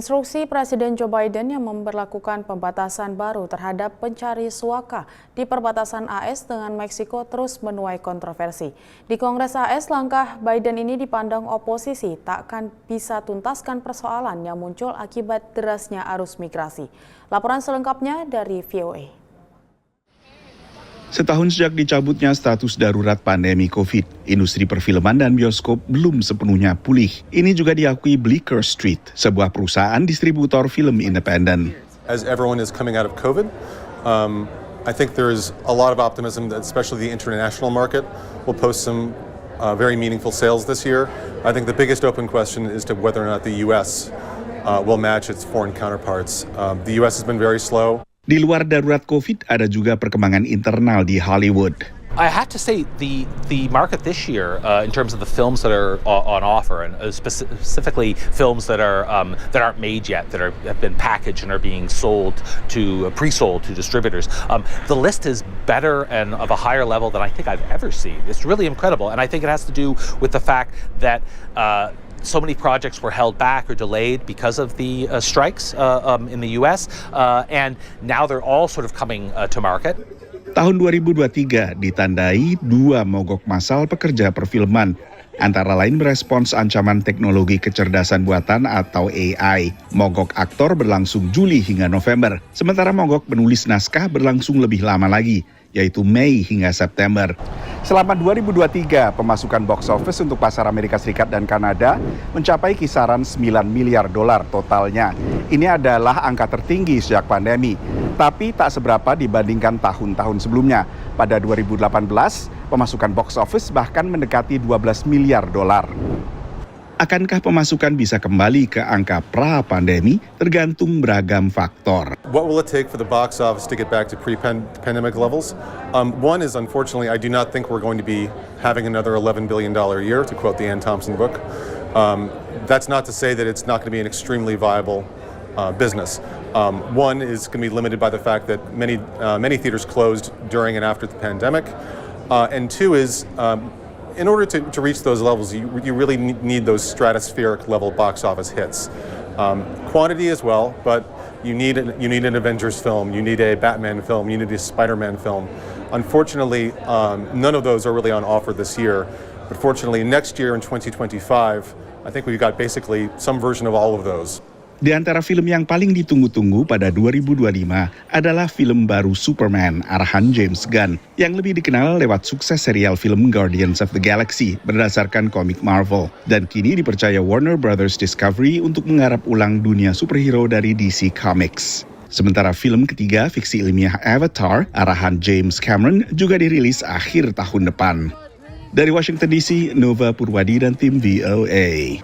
Instruksi Presiden Joe Biden yang memberlakukan pembatasan baru terhadap pencari suaka di perbatasan AS dengan Meksiko terus menuai kontroversi. Di Kongres AS, langkah Biden ini dipandang oposisi tak akan bisa tuntaskan persoalan yang muncul akibat derasnya arus migrasi. Laporan selengkapnya dari VOA. Setahun sejak dicabutnya status darurat pandemi COVID, industri perfilman dan bioskop belum sepenuhnya pulih. Ini juga diakui Bleecker Street, sebuah perusahaan distributor film independen. As everyone is coming out of COVID, I think there is a lot of optimism that especially the international market will post some very meaningful sales this year. I think the biggest open question is to whether or not the U.S. Will match its foreign counterparts. The U.S. has been very slow. Di luar darurat COVID, ada juga perkembangan internal di Hollywood. I have to say the market this year, in terms of the films that are on offer, and specifically films that aren't made yet, that have been packaged and are being sold to pre-sold to distributors, the list is better and of a higher level than I think I've ever seen. It's really incredible, and I think it has to do with the fact that so many projects were held back or delayed because of the strikes in the U.S. And now they're all sort of coming to market. Tahun 2023 ditandai dua mogok massal pekerja perfilman, antara lain merespons ancaman teknologi kecerdasan buatan atau AI. Mogok aktor berlangsung Juli hingga November, sementara mogok penulis naskah berlangsung lebih lama lagi, yaitu Mei hingga September. Selama 2023, pemasukan box office untuk pasar Amerika Serikat dan Kanada mencapai kisaran 9 miliar dolar totalnya. Ini adalah angka tertinggi sejak pandemi, tapi tak seberapa dibandingkan tahun-tahun sebelumnya. Pada 2018, pemasukan box office bahkan mendekati 12 miliar dolar. Akankah pemasukan bisa kembali ke angka pra-pandemi? Tergantung beragam faktor. What will it take for the box office to get back to pre-pandemic levels? One is, unfortunately, I do not think we're going to be having another $11 billion a year, to quote the Ann Thompson book. That's not to say that it's not going to be an extremely viable business. One is going to be limited by the fact that many theaters closed during and after the pandemic. And two is, in order to reach those levels, you really need those stratospheric level box office hits. Quantity as well, but you need an Avengers film, you need a Batman film, you need a Spider-Man film. Unfortunately, none of those are really on offer this year. But fortunately, next year in 2025, I think we've got basically some version of all of those. Di antara film yang paling ditunggu-tunggu pada 2025 adalah film baru Superman arahan James Gunn yang lebih dikenal lewat sukses serial film Guardians of the Galaxy berdasarkan komik Marvel dan kini dipercaya Warner Brothers Discovery untuk menggarap ulang dunia superhero dari DC Comics. Sementara film ketiga fiksi ilmiah Avatar arahan James Cameron juga dirilis akhir tahun depan. Dari Washington DC, Nova Purwadi dan tim VOA.